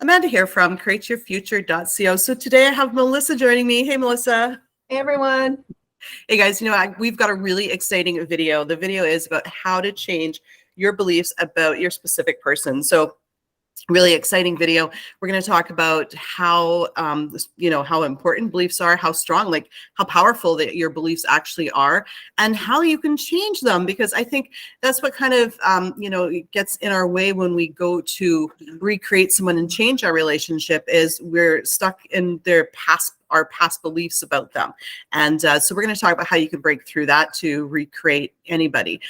Amanda here from createyourfuture.co. So today I have Melissa joining me. Hey, Melissa. Hey, everyone. Hey, guys. We've got a really exciting video. The video is about how to change your beliefs about your specific person. So really exciting video. We're going to talk about how, how important beliefs are, how strong, like how powerful that your beliefs actually are, and how you can change them. Because I think that's what kind of, gets in our way when we go to recreate someone and change our relationship is we're stuck in our past beliefs about them. And so we're going to talk about how you can break through that to recreate anybody.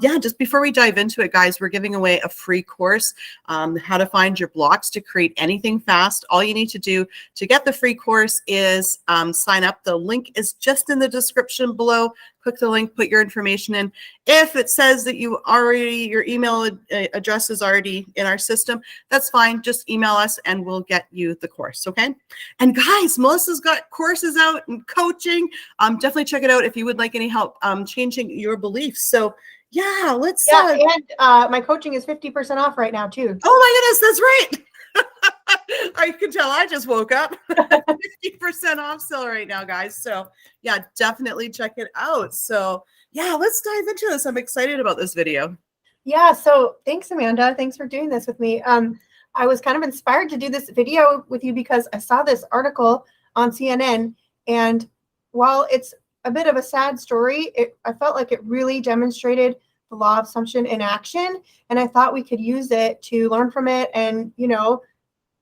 Just before we dive into it, guys, we're giving away a free course, how to find your blocks to create anything fast. All you need to do to get the free course is sign up. The link is just in the description below. Click the link, put your information in. If it says that your email address is already in our system, that's fine. Just email us and we'll get you the course, okay? And guys, Melissa's got courses out and coaching. Definitely check it out if you would like any help changing your beliefs. So yeah, let's. And my coaching is 50% off right now too. Oh my goodness, that's right. I can tell I just woke up. 50% off sale right now, guys. So yeah, definitely check it out. So yeah, let's dive into this. I'm excited about this video. Yeah, so thanks, Amanda. Thanks for doing this with me. I was kind of inspired to do this video with you because I saw this article on CNN, and while it's a bit of a sad story, I felt like it really demonstrated the law of assumption in action, and I thought we could use it to learn from it and,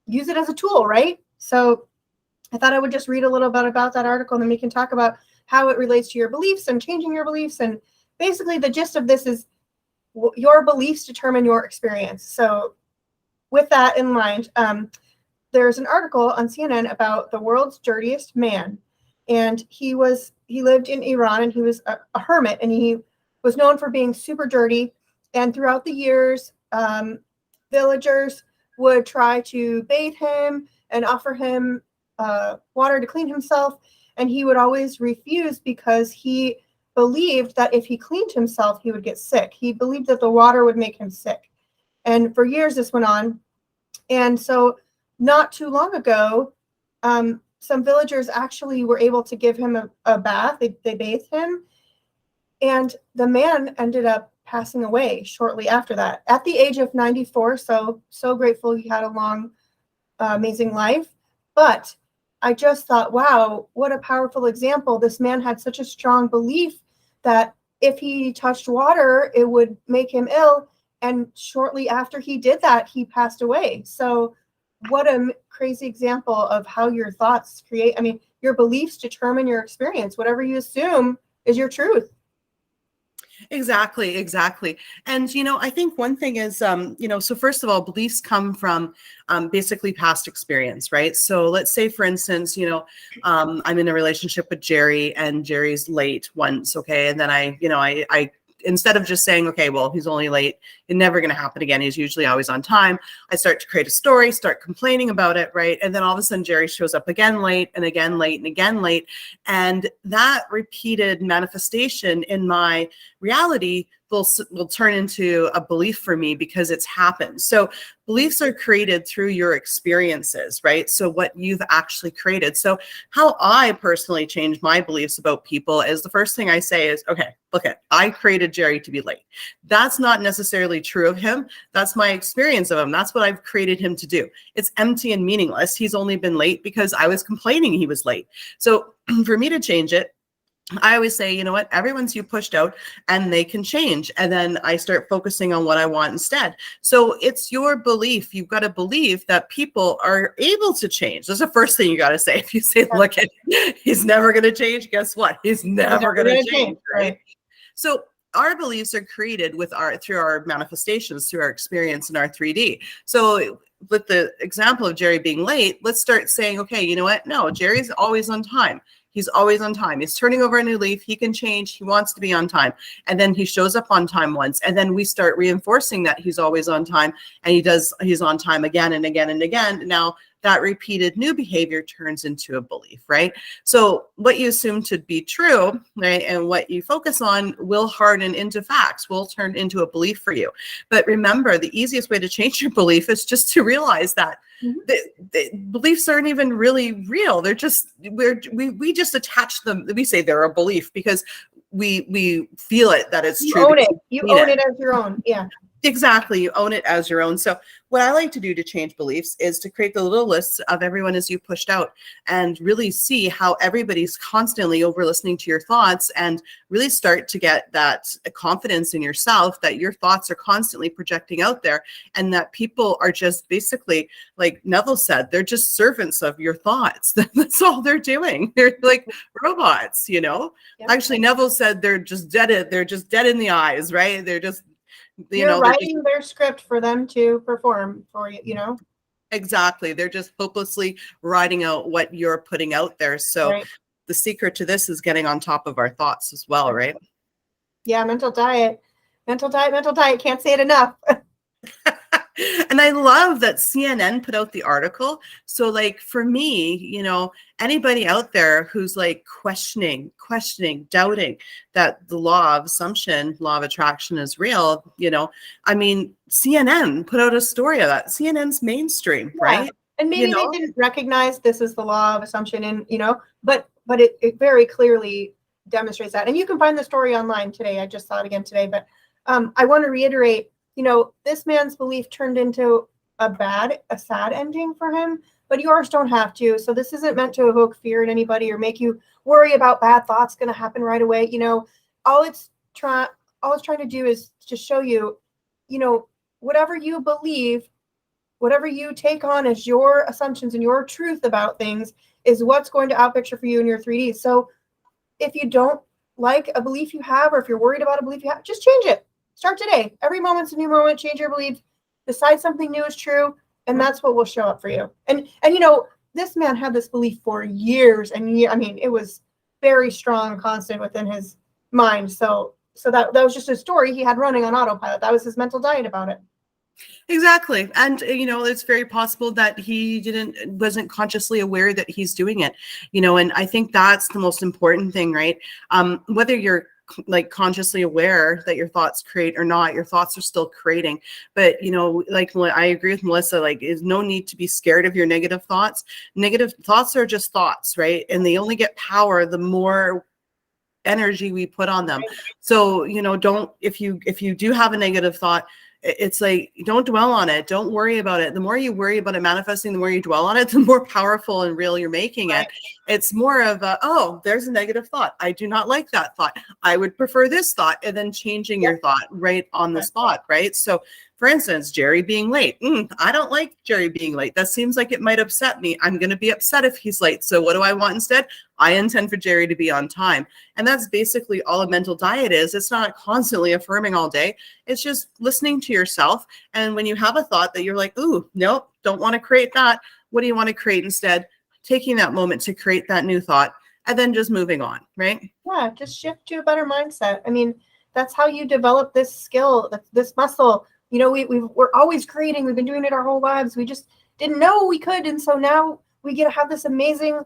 use it as a tool, right? So I thought I would just read a little bit about that article, and then we can talk about how it relates to your beliefs and changing your beliefs. And basically the gist of this is your beliefs determine your experience. So with that in mind, there's an article on CNN about the world's dirtiest man. And he lived in Iran, and he was a hermit, and he was known for being super dirty. And throughout the years, villagers would try to bathe him and offer him water to clean himself. And he would always refuse because he believed that if he cleaned himself, he would get sick. He believed that the water would make him sick. And for years, this went on. And so not too long ago, some villagers actually were able to give him a bath. They bathed him. And the man ended up passing away shortly after that at the age of 94. So grateful he had a long, amazing life. But I just thought, wow, what a powerful example. This man had such a strong belief that if he touched water, it would make him ill. And shortly after he did that, he passed away. So what a crazy example of how your thoughts your beliefs determine your experience. Whatever you assume is your truth. Exactly. And, I think one thing is, so first of all, beliefs come from basically past experience, right? So let's say, for instance, I'm in a relationship with Jerry, and Jerry's late once, okay? And then I instead of just saying, okay, well, he's only late, it's never going to happen again, he's usually always on time, I start to create a story, start complaining about it, right? And then all of a sudden Jerry shows up again late and again late and again late. And that repeated manifestation in my reality will turn into a belief for me because it's happened. So beliefs are created through your experiences, right? So what you've actually created. So how I personally change my beliefs about people is the first thing I say is, okay, look I created Jerry to be late. That's not necessarily true of him. That's my experience of him. That's what I've created him to do. It's empty and meaningless. He's only been late because I was complaining he was late. So for me to change it, I always say, you know what, everyone's pushed out and they can change. And then I start focusing on what I want instead. So it's your belief. You've got to believe that people are able to change. That's the first thing you got to say. If you say, look, he's never going to change, guess what? He's never going to change, right? So our beliefs are created through our manifestations, through our experience in our 3D. So with the example of Jerry being late, let's start saying, okay, you know what? No, Jerry's always on time. He's always on time. He's turning over a new leaf. He can change. He wants to be on time. And then he shows up on time once. And then we start reinforcing that he's always on time. And he's on time again and again and again. Now that repeated new behavior turns into a belief, right? So what you assume to be true, right, and what you focus on will harden into facts, will turn into a belief for you. But remember, the easiest way to change your belief is just to realize that the beliefs aren't even really real. They're just, we just attach them. We say they're a belief because we feel it, that it's true. You own it. You own it as your own. Yeah. Exactly. You own it as your own. So what I like to do to change beliefs is to create the little lists of everyone as you pushed out and really see how everybody's constantly over listening to your thoughts, and really start to get that confidence in yourself that your thoughts are constantly projecting out there, and that people are just basically, like Neville said, they're just servants of your thoughts. That's all they're doing. They're like robots, you know? Yep. Actually, Neville said they're just dead. They're just dead in the eyes, right? They're just, you're writing their script for them to perform for you, you know? Exactly. They're just hopelessly writing out what you're putting out there. So the secret to this is getting on top of our thoughts as well, right? Yeah, mental diet. Mental diet, mental diet. Can't say it enough. And I love that CNN put out the article. So like for me, you know, anybody out there who's like questioning, doubting that the law of assumption, law of attraction is real, you know, I mean, CNN put out a story of that. CNN's mainstream, right? And maybe they didn't recognize this is the law of assumption, and, you know, but it very clearly demonstrates that. And you can find the story online today. I just saw it again today, but I want to reiterate, you know, this man's belief turned into a sad ending for him, but yours don't have to. So this isn't meant to evoke fear in anybody or make you worry about bad thoughts going to happen right away. You know, all it's trying to do is to show you, you know, whatever you believe, whatever you take on as your assumptions and your truth about things is what's going to outpicture for you in your 3D. So if you don't like a belief you have, or if you're worried about a belief you have, just change it. Start today. Every moment's a new moment. Change your belief. Decide something new is true, and that's what will show up for you. And you know, this man had this belief for years, and I mean, it was very strong and constant within his mind. So that was just a story he had running on autopilot. That was his mental diet about it. Exactly. And, you know, it's very possible that he wasn't consciously aware that he's doing it, you know, and I think that's the most important thing, right? Whether you're like consciously aware that your thoughts create or not, your thoughts are still creating. But, you know, like I agree with Melissa, like there's no need to be scared of your negative thoughts. Negative thoughts are just thoughts, right? And they only get power the more energy we put on them. So, you know, if you do have a negative thought, it's like, don't dwell on it. Don't worry about it. The more you worry about it manifesting, the more you dwell on it, the more powerful and real you're making it. It's more of oh, there's a negative thought. I do not like that thought. I would prefer this thought, and then changing your thought right on the spot, right? So for instance, Jerry being late. I don't like Jerry being late. That seems like it might upset me. I'm going to be upset if he's late. So what do I want instead? I intend for Jerry to be on time. And that's basically all a mental diet is. It's not constantly affirming all day. It's just listening to yourself. And when you have a thought that you're like, ooh, nope, don't want to create that. What do you want to create instead? Taking that moment to create that new thought and then just moving on, right? Yeah, just shift to a better mindset. I mean, that's how you develop this skill, this muscle. You know, we're always creating. We've been doing it our whole lives. We just didn't know we could. And so now we get to have this amazing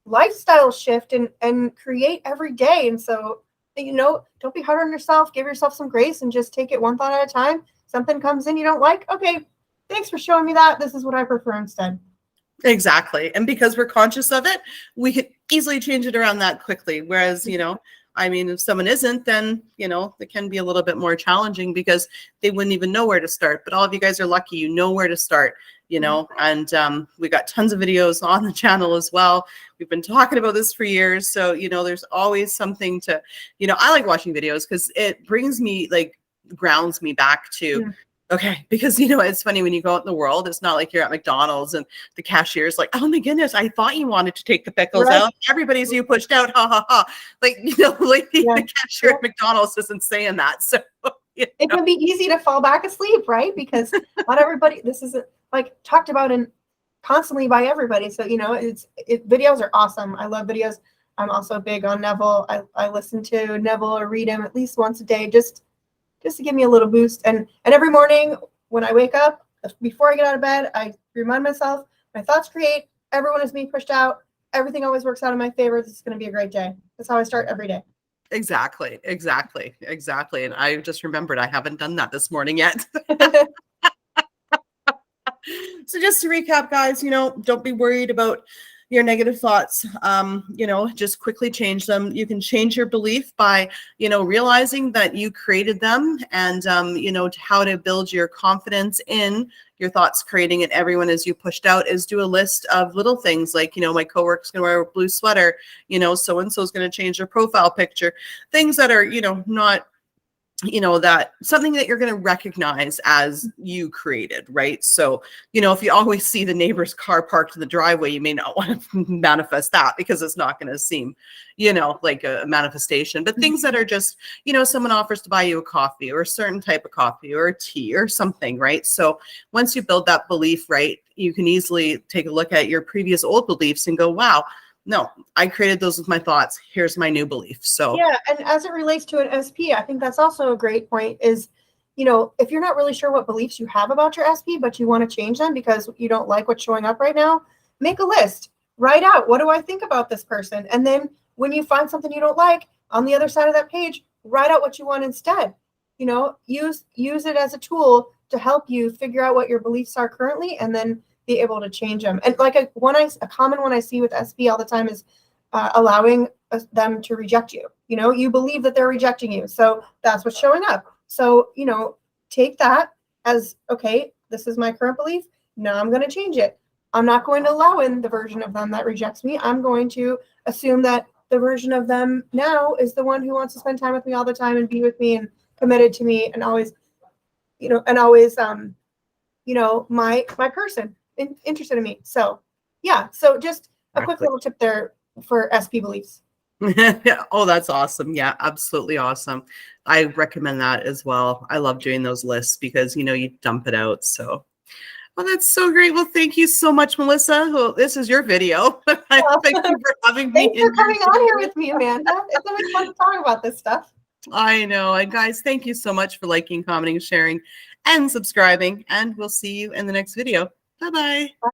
lifestyle shift and create every day. And so, you know, don't be hard on yourself. Give yourself some grace and just take it one thought at a time. Something comes in you don't like. Okay, thanks for showing me that. This is what I prefer instead. Exactly. And because we're conscious of it, we could easily change it around that quickly. Whereas, you know, I mean, if someone isn't, then, you know, it can be a little bit more challenging because they wouldn't even know where to start. But all of you guys are lucky, you know where to start, you know, and we got tons of videos on the channel as well. We've been talking about this for years. So, you know, there's always something to, you know, I like watching videos because it brings me, like, grounds me back to, okay, because, you know, it's funny when you go out in the world, it's not like you're at McDonald's and the cashier's like, oh my goodness, I thought you wanted to take the pickles out. Everybody's you pushed out, ha ha ha. Like, you know, like the cashier at McDonald's isn't saying that. So it can be easy to fall back asleep, right? Because not everybody, this is like talked about and constantly by everybody. So, you know, videos are awesome. I love videos. I'm also big on Neville. I listen to Neville or read him at least once a day, just to give me a little boost. And every morning when I wake up, before I get out of bed, I remind myself, My thoughts create. Everyone is being pushed out. Everything always works out in my favor. This is going to be a great day. That's how I start every day. Exactly. And I just remembered I haven't done that this morning yet. So just to recap, guys, don't be worried about your negative thoughts. Just quickly change them. You can change your belief by, realizing that you created them, and, how to build your confidence in your thoughts creating it. Everyone, as you pushed out, is do a list of little things like, my coworker's going to wear a blue sweater, so-and-so is going to change their profile picture, things that are, not, that something that you're going to recognize as you created, right? So, if you always see the neighbor's car parked in the driveway, you may not want to manifest that, because it's not going to seem, like a manifestation. But things that are just, someone offers to buy you a coffee, or a certain type of coffee, or a tea, or something, right? So once you build that belief, right, you can easily take a look at your previous old beliefs and go, wow, no, I created those with my thoughts. Here's my new belief. So yeah, and as it relates to an SP, I think that's also a great point is, if you're not really sure what beliefs you have about your SP, but you want to change them because you don't like what's showing up right now, make a list. Write out, what do I think about this person? And then when you find something you don't like, on the other side of that page, write out what you want instead. Use it as a tool to help you figure out what your beliefs are currently, and then be able to change them. And like a common one I see with SP all the time is allowing them to reject you. You believe that they're rejecting you, so that's what's showing up. So take that as, okay, this is my current belief. Now I'm going to change it. I'm not going to allow in the version of them that rejects me. I'm going to assume that the version of them now is the one who wants to spend time with me all the time and be with me and committed to me and always my person interested in me. So yeah, so just a quick little tip there for SP beliefs. Oh, that's awesome. Yeah, absolutely awesome. I recommend that as well. I love doing those lists because, you dump it out. So, well, that's so great. Well, thank you so much, Melissa. Well, this is your video. Thank you for having me. Thanks for coming on here with me, Amanda. It's always fun to talk about this stuff. I know. And guys, thank you so much for liking, commenting, sharing, and subscribing. And we'll see you in the next video. Bye-bye.